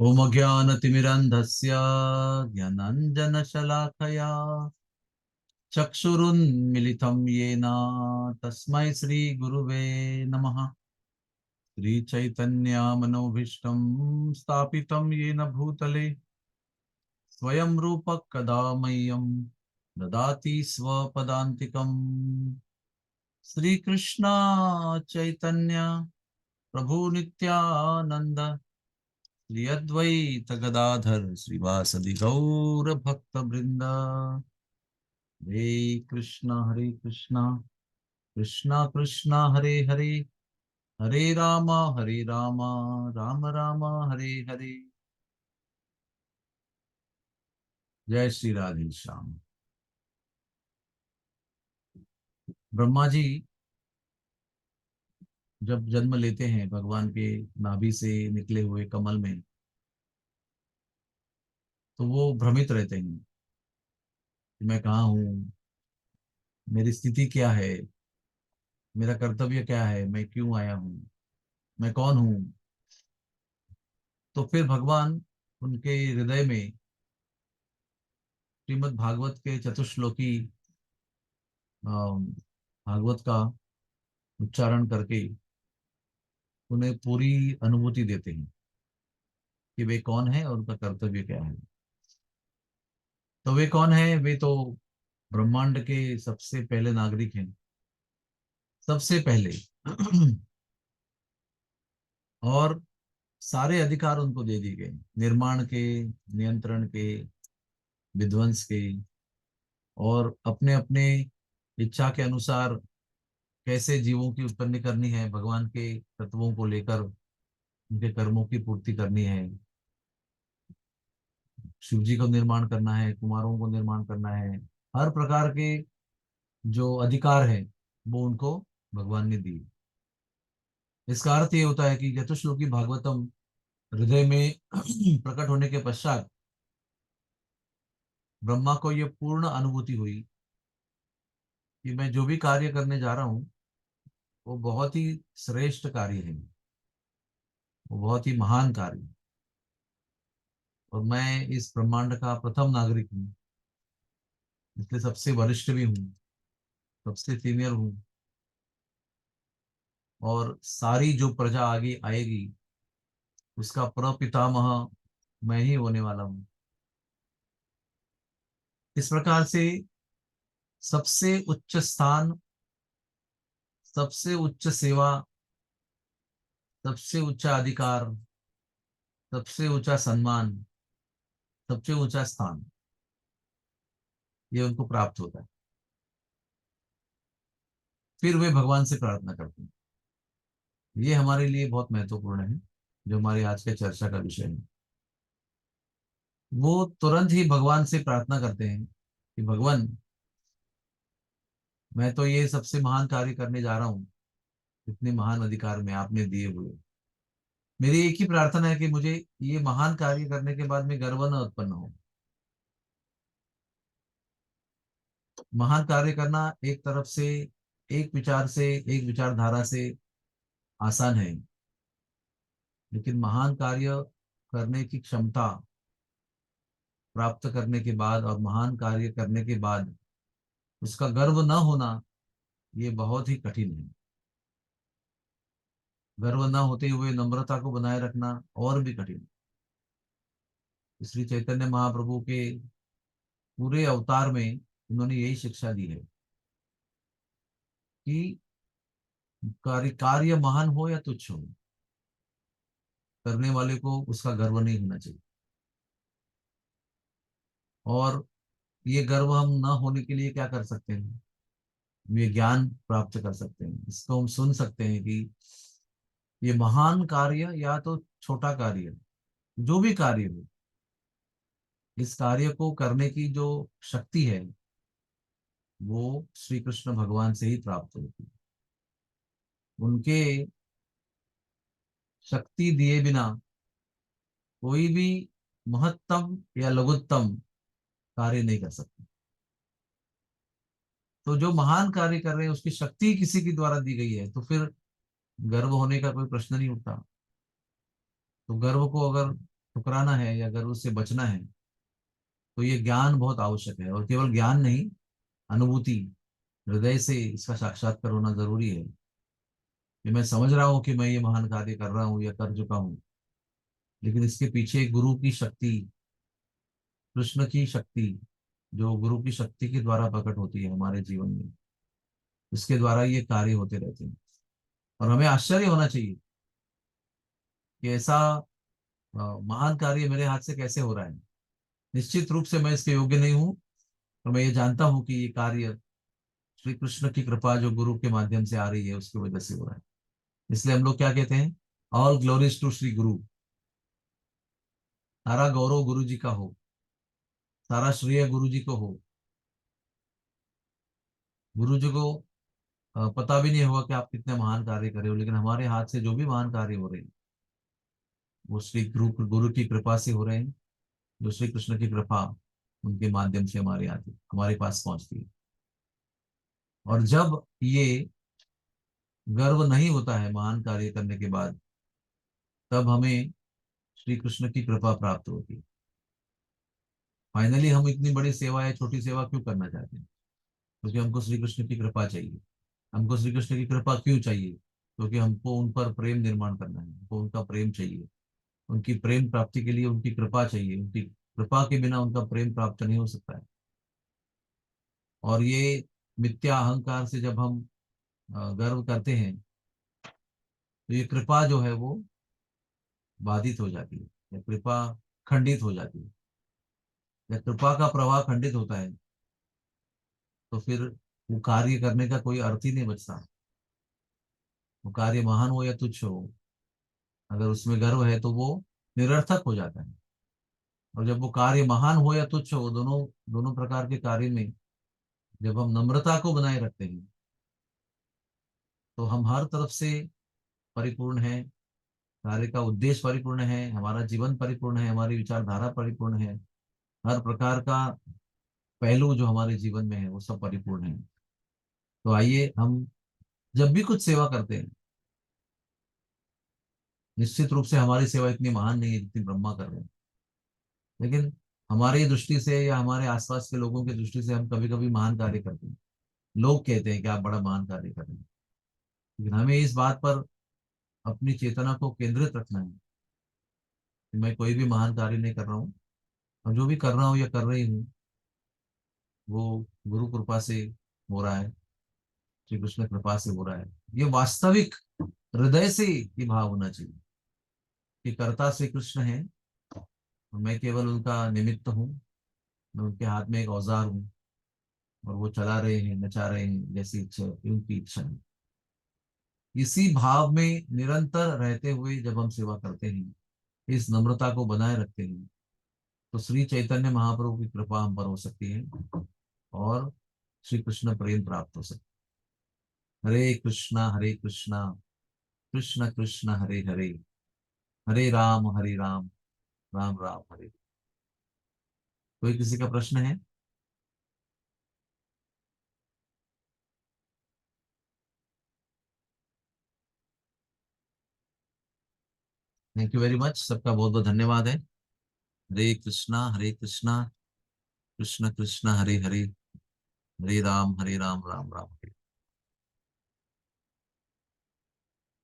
ओम ज्ञानतिमिरन्धस्य ज्ञानाञ्जनशलाकया चक्षुरुन्मिलितं येन तस्मै श्रीगुरुवे नमः। श्रीचैतन्यमनोभीष्टं स्थापितं येन भूतले स्वयं रूपः कदा मह्यं ददाति स्वपदान्तिकम्। श्रीकृष्ण चैतन्य प्रभु नित्यानंद श्री अद्वैत गदाधर श्रीवासदि गौर भक्त वृंदा। हरे कृष्णा कृष्णा कृष्णा हरे हरे, हरे राम राम राम हरे हरे। जय श्री राधे श्याम। ब्रह्मा जी जब जन्म लेते हैं भगवान के नाभि से निकले हुए कमल में, तो वो भ्रमित रहते हैं कि मैं कहाँ हूँ, मेरी स्थिति क्या है, मेरा कर्तव्य क्या है, मैं क्यों आया हूँ, मैं कौन हूँ। तो फिर भगवान उनके हृदय में श्रीमद् भागवत के चतुश्लोकी भागवत का उच्चारण करके उन्हें पूरी अनुभूति देते हैं कि वे कौन है और उनका कर्तव्य क्या है। तो वे कौन है? वे तो ब्रह्मांड के सबसे पहले नागरिक हैं, सबसे पहले। और सारे अधिकार उनको दे दिए गए, निर्माण के, नियंत्रण के, विध्वंस के, और अपने अपने इच्छा के अनुसार कैसे जीवों की उत्पत्ति करनी है, भगवान के तत्वों को लेकर उनके कर्मों की पूर्ति करनी है, शिव जी को निर्माण करना है, कुमारों को निर्माण करना है। हर प्रकार के जो अधिकार है वो उनको भगवान ने दी। इसका अर्थ ये होता है कि चतुश्लोकी भागवतम हृदय में प्रकट होने के पश्चात ब्रह्मा को ये पूर्ण अनुभूति हुई कि मैं जो भी कार्य करने जा रहा हूँ वो बहुत ही श्रेष्ठ कार्य है, वो बहुत ही महान कार्य है, और मैं इस ब्रह्मांड का प्रथम नागरिक हूँ, इसलिए सबसे वरिष्ठ भी हूँ, सबसे सीनियर हूँ, और सारी जो प्रजा आगे आएगी उसका प्रपितामह मैं ही होने वाला हूँ। इस प्रकार से सबसे उच्च स्थान, सबसे उच्च सेवा, सबसे ऊंचा अधिकार, सबसे ऊंचा सम्मान, सबसे ऊंचा स्थान ये उनको प्राप्त होता है। फिर वे भगवान से प्रार्थना करते हैं। ये हमारे लिए बहुत महत्वपूर्ण है, जो हमारे आज के चर्चा का विषय है। वो तुरंत ही भगवान से प्रार्थना करते हैं कि भगवान, मैं तो ये सबसे महान कार्य करने जा रहा हूँ, इतने महान अधिकार में आपने दिए हुए, मेरी एक ही प्रार्थना है कि मुझे ये महान कार्य करने के बाद में गर्व न उत्पन्न हो। महान कार्य करना एक तरफ से, एक विचार से, एक विचारधारा से आसान है, लेकिन महान कार्य करने की क्षमता प्राप्त करने के बाद और महान कार्य करने के बाद उसका गर्व न होना, ये बहुत ही कठिन है। गर्व न होते हुए नम्रता को बनाए रखना और भी कठिन है। श्री चैतन्य महाप्रभु के पूरे अवतार में उन्होंने यही शिक्षा दी है कि कार्य कार्य महान हो या तुच्छ हो, करने वाले को उसका गर्व नहीं होना चाहिए। और ये गर्व हम न होने के लिए क्या कर सकते हैं? ये ज्ञान प्राप्त कर सकते हैं, इसको हम सुन सकते हैं कि ये महान कार्य या तो छोटा कार्य, जो भी कार्य हो, इस कार्य को करने की जो शक्ति है वो श्री कृष्ण भगवान से ही प्राप्त होती है। उनके शक्ति दिए बिना कोई भी महत्तम या लघुत्तम कार्य नहीं कर सकते। तो जो महान कार्य कर रहे हैं उसकी शक्ति किसी के द्वारा दी गई है, तो फिर गर्व होने का कोई प्रश्न नहीं उठता। तो गर्व को अगर ठुकराना है या गर्व से बचना है, तो ये ज्ञान बहुत आवश्यक है। और केवल ज्ञान नहीं, अनुभूति, हृदय से इसका साक्षात्कार होना जरूरी है कि मैं समझ रहा हूँ कि मैं ये महान कार्य कर रहा हूँ या कर चुका हूँ, लेकिन इसके पीछे गुरु की शक्ति, कृष्ण की शक्ति, जो गुरु की शक्ति के द्वारा प्रकट होती है हमारे जीवन में, इसके द्वारा ये कार्य होते रहते हैं। और हमें आश्चर्य होना चाहिए कि ऐसा महान कार्य मेरे हाथ से कैसे हो रहा है। निश्चित रूप से मैं इसके योग्य नहीं हूँ, और मैं ये जानता हूँ कि ये कार्य श्री कृष्ण की कृपा जो गुरु के माध्यम से आ रही है उसकी वजह से हो रहा है। इसलिए हम लोग क्या कहते हैं, ऑल ग्लोरीज टू श्री गुरु। सारा गौरव गुरु जी का हो, सारा श्रेय गुरु जी को हो। गुरु जी को पता भी नहीं होगा कि आप कितने महान कार्य कर रहे हो, लेकिन हमारे हाथ से जो भी महान कार्य हो रहे हैं वो श्री गुरु गुरु की कृपा से हो रहे हैं। जो श्री कृष्ण की कृपा उनके माध्यम से हमारे आती, हमारे पास पहुंचती है। और जब ये गर्व नहीं होता है महान कार्य करने के बाद, तब हमें श्री कृष्ण की कृपा प्राप्त होती है। फाइनली हम इतनी बड़ी सेवा या छोटी सेवा क्यों करना चाहते हैं? क्योंकि हमको श्री कृष्ण की कृपा चाहिए। हमको श्री कृष्ण की कृपा क्यों चाहिए? क्योंकि हमको उन पर प्रेम निर्माण करना है, हमको उनका प्रेम चाहिए। उनकी प्रेम प्राप्ति के लिए उनकी कृपा चाहिए। उनकी कृपा के बिना उनका प्रेम प्राप्त नहीं हो सकता है। और ये मिथ्या अहंकार से जब हम गर्व करते हैं, तो ये कृपा जो है वो बाधित हो जाती है, या कृपा खंडित हो जाती है। जब कृपा का प्रवाह खंडित होता है, तो फिर वो कार्य करने का कोई अर्थ ही नहीं बचता। वो कार्य महान हो या तुच्छ हो, अगर उसमें गर्व है तो वो निरर्थक हो जाता है। और जब वो कार्य महान हो या तुच्छ हो, दोनों दोनों प्रकार के कार्य में जब हम नम्रता को बनाए रखते हैं, तो हम हर तरफ से परिपूर्ण है, कार्य का उद्देश्य परिपूर्ण है, हमारा जीवन परिपूर्ण है, हमारी विचारधारा परिपूर्ण है। हर प्रकार का पहलू जो हमारे जीवन में है वो सब परिपूर्ण है। तो आइए हम जब भी कुछ सेवा करते हैं, निश्चित रूप से हमारी सेवा इतनी महान नहीं है जितनी ब्रह्मा कर रहे हैं, लेकिन हमारी दृष्टि से या हमारे आसपास के लोगों की दृष्टि से हम कभी कभी महान कार्य करते हैं। लोग कहते हैं कि आप बड़ा महान कार्य कर रहे हैं, लेकिन हमें इस बात पर अपनी चेतना को केंद्रित रखना है कि मैं कोई भी महान कार्य नहीं कर रहा हूँ, और जो भी कर रहा हूँ या कर रही हूँ वो गुरु कृपा से हो रहा है, श्री कृष्ण कृपा से हो रहा है। ये वास्तविक हृदय से ये भाव होना चाहिए कि कर्ता श्री कृष्ण है और मैं केवल उनका निमित्त हूँ। मैं उनके हाथ में एक औजार हूँ, और वो चला रहे हैं, नचा रहे हैं, जैसी इच्छा उनकी इच्छा है। इसी भाव में निरंतर रहते हुए जब हम सेवा करते हैं, इस नम्रता को बनाए रखते हैं, तो श्री चैतन्य महाप्रभु की कृपा हम पर हो सकती है, और श्री कृष्ण प्रेम प्राप्त हो सकता है। हरे कृष्णा कृष्ण कृष्ण हरे हरे, हरे राम राम राम हरे। कोई किसी का प्रश्न है? थैंक यू वेरी मच, सबका बहुत बहुत धन्यवाद है। हरे कृष्णा कृष्ण कृष्ण हरे हरे, हरे राम राम राम।